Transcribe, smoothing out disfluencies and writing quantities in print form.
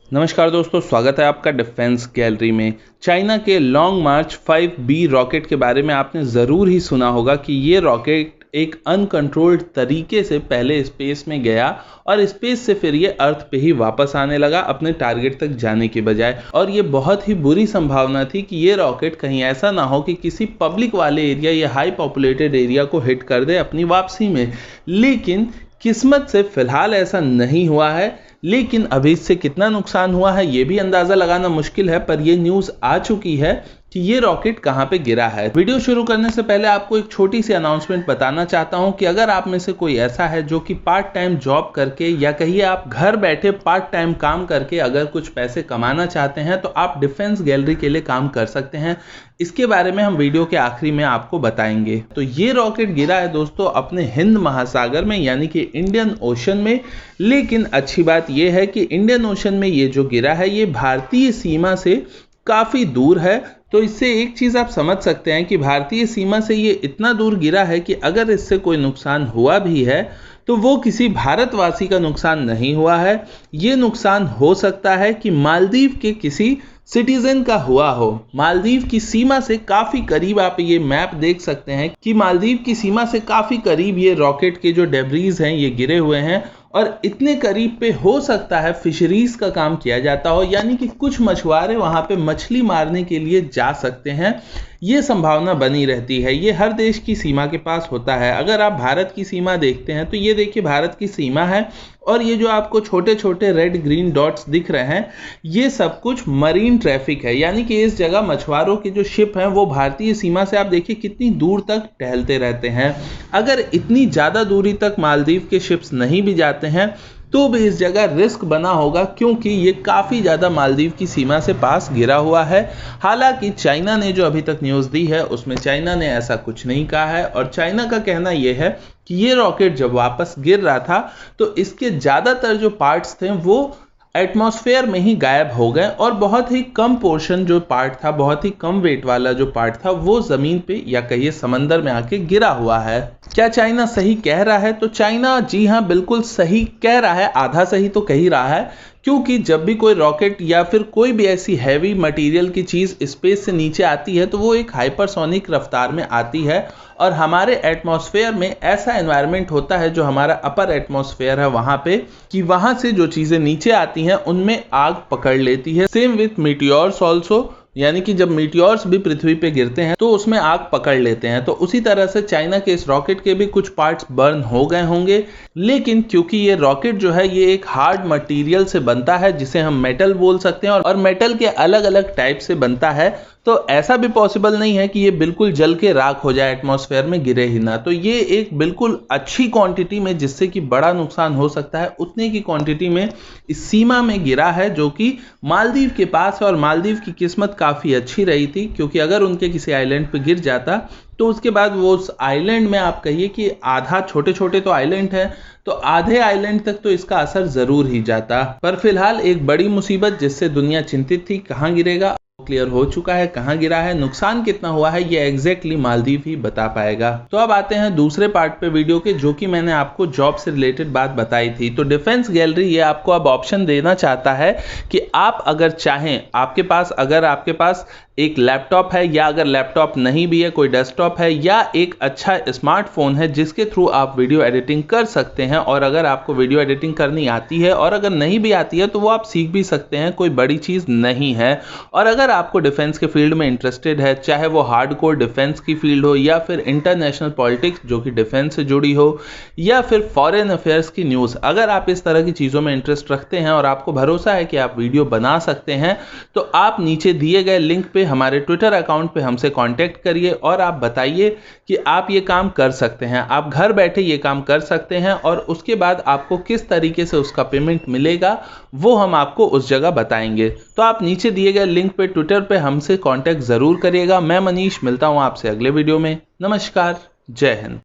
नमस्कार दोस्तों, स्वागत है आपका डिफेंस गैलरी में। चाइना के लॉन्ग मार्च 5B रॉकेट के बारे में आपने ज़रूर ही सुना होगा कि ये रॉकेट एक अनकंट्रोल्ड तरीके से पहले स्पेस में गया और स्पेस से फिर ये अर्थ पे ही वापस आने लगा अपने टारगेट तक जाने के बजाय। और ये बहुत ही बुरी संभावना थी कि ये रॉकेट कहीं ऐसा ना हो कि किसी पब्लिक वाले एरिया या हाई पॉपुलेटेड एरिया को हिट कर दे अपनी वापसी में। लेकिन किस्मत से फिलहाल ऐसा नहीं हुआ है। लेकिन अभी इससे कितना नुकसान हुआ है ये भी अंदाजा लगाना मुश्किल है, पर ये न्यूज़ आ चुकी है कि ये रॉकेट कहां पे गिरा है। वीडियो शुरू करने से पहले आपको एक छोटी सी अनाउंसमेंट बताना चाहता हूं कि अगर आप में से कोई ऐसा है जो कि पार्ट टाइम जॉब करके या कहिए आप घर बैठे पार्ट टाइम काम करके अगर कुछ पैसे कमाना चाहते हैं तो आप डिफेंस गैलरी के लिए काम कर सकते हैं। इसके बारे में हम वीडियो के आखिरी में आपको बताएंगे। तो ये रॉकेट गिरा है दोस्तों अपने हिंद महासागर में, यानी कि इंडियन ओशन में। लेकिन अच्छी बात यह है कि इंडियन ओशन में ये जो गिरा है ये भारतीय सीमा से काफी दूर है। तो इससे एक चीज आप समझ सकते हैं कि भारतीय सीमा से ये इतना दूर गिरा है कि अगर इससे कोई नुकसान हुआ भी है तो वो किसी भारतवासी का नुकसान नहीं हुआ है। ये नुकसान हो सकता है कि मालदीव के किसी सिटीजन का हुआ हो। मालदीव की सीमा से काफी करीब आप ये मैप देख सकते हैं कि मालदीव की सीमा से काफी करीब ये रॉकेट के जो डेब्रीज हैं ये गिरे हुए हैं और इतने करीब पे हो सकता है फिशरीज का काम किया जाता हो, यानी कि कुछ मछुआरे वहां पे मछली मारने के लिए जा सकते हैं। ये संभावना बनी रहती है। ये हर देश की सीमा के पास होता है। अगर आप भारत की सीमा देखते हैं तो ये देखिए भारत की सीमा है और ये जो आपको छोटे छोटे रेड ग्रीन डॉट्स दिख रहे हैं ये सब कुछ मरीन ट्रैफिक है, यानी कि इस जगह मछुआरों के जो शिप हैं वो भारतीय सीमा से आप देखिए कितनी दूर तक टहलते रहते हैं। अगर इतनी ज़्यादा दूरी तक मालदीव के शिप्स नहीं भी जाते हैं तो भी इस जगह रिस्क बना होगा, क्योंकि ये काफ़ी ज़्यादा मालदीव की सीमा से पास गिरा हुआ है। हालांकि चाइना ने जो अभी तक न्यूज़ दी है उसमें चाइना ने ऐसा कुछ नहीं कहा है और चाइना का कहना यह है कि ये रॉकेट जब वापस गिर रहा था तो इसके ज़्यादातर जो पार्ट्स थे वो एटमॉस्फेयर में ही गायब हो गए और बहुत ही कम पोर्शन जो पार्ट था, बहुत ही कम वेट वाला जो पार्ट था वो जमीन पे या कहिए समंदर में आके गिरा हुआ है। क्या चाइना सही कह रहा है? तो चाइना जी हाँ बिल्कुल सही कह रहा है, आधा सही तो कह ही रहा है, क्योंकि जब भी कोई रॉकेट या फिर कोई भी ऐसी हैवी मटेरियल की चीज स्पेस से नीचे आती है तो वो एक हाइपरसोनिक रफ्तार में आती है और हमारे एटमॉस्फेयर में ऐसा एनवायरनमेंट होता है जो हमारा अपर एटमॉस्फेयर है वहां पे, कि वहां से जो चीजें नीचे आती हैं उनमें आग पकड़ लेती है। सेम विथ मीटियोर्स ऑल्सो, यानी कि जब मीटियोर्स भी पृथ्वी पे गिरते हैं तो उसमें आग पकड़ लेते हैं। तो उसी तरह से चाइना के इस रॉकेट के भी कुछ पार्ट्स बर्न हो गए होंगे। लेकिन क्योंकि ये रॉकेट जो है ये एक हार्ड मटेरियल से बनता है जिसे हम मेटल बोल सकते हैं और मेटल के अलग अलग टाइप से बनता है, तो ऐसा भी पॉसिबल नहीं है कि ये बिल्कुल जल के राख हो जाए, एटमॉस्फेयर में गिरे ही ना। तो ये एक बिल्कुल अच्छी क्वांटिटी में, जिससे कि बड़ा नुकसान हो सकता है उतने की क्वांटिटी में इस सीमा में गिरा है जो कि मालदीव के पास है। और मालदीव की किस्मत काफ़ी अच्छी रही थी, क्योंकि अगर उनके किसी आइलैंड पे गिर जाता तो उसके बाद वो उस आइलैंड में आप कहिए कि आधा, छोटे छोटे तो आइलैंड है तो आधे आइलैंड तक तो इसका असर जरूर ही जाता। पर फिलहाल एक बड़ी मुसीबत जिससे दुनिया चिंतित थी, कहाँ गिरेगा क्लियर हो चुका है, कहां गिरा है, नुकसान कितना हुआ है ये एग्जैक्टली मालदीव ही बता पाएगा। तो अब आते हैं दूसरे पार्ट पे वीडियो के, जो कि मैंने आपको जॉब से रिलेटेड बात बताई थी। तो डिफेंस गैलरी ये आपको अब ऑप्शन देना चाहता है कि आप अगर चाहें, आपके पास एक लैपटॉप है या अगर लैपटॉप नहीं भी है, कोई डेस्कटॉप है या एक अच्छा स्मार्टफोन है जिसके थ्रू आप वीडियो एडिटिंग कर सकते हैं, और अगर आपको वीडियो एडिटिंग करनी आती है और अगर नहीं भी आती है तो वो आप सीख भी सकते हैं, कोई बड़ी चीज़ नहीं है। और अगर आपको डिफेंस के फील्ड में इंटरेस्टेड है, चाहे वो हार्डकोर डिफेंस की फील्ड हो या फिर इंटरनेशनल पॉलिटिक्स जो कि डिफेंस से जुड़ी हो या फिर फॉरेन अफेयर्स की न्यूज़, अगर आप इस तरह की चीज़ों में इंटरेस्ट रखते हैं और आपको भरोसा है कि आप वीडियो बना सकते हैं, तो आप नीचे दिए गए लिंक पे हमारे ट्विटर अकाउंट पे हमसे कांटेक्ट करिए और आप बताइए कि आप ये काम कर सकते हैं, आप घर बैठे ये काम कर सकते हैं और उसके बाद आपको किस तरीके से उसका पेमेंट मिलेगा वो हम आपको उस जगह बताएंगे। तो आप नीचे दिए गए लिंक पे ट्विटर पे हमसे कांटेक्ट जरूर करिएगा। मैं मनीष मिलता हूं आपसे अगले वीडियो में। नमस्कार, जय हिंद।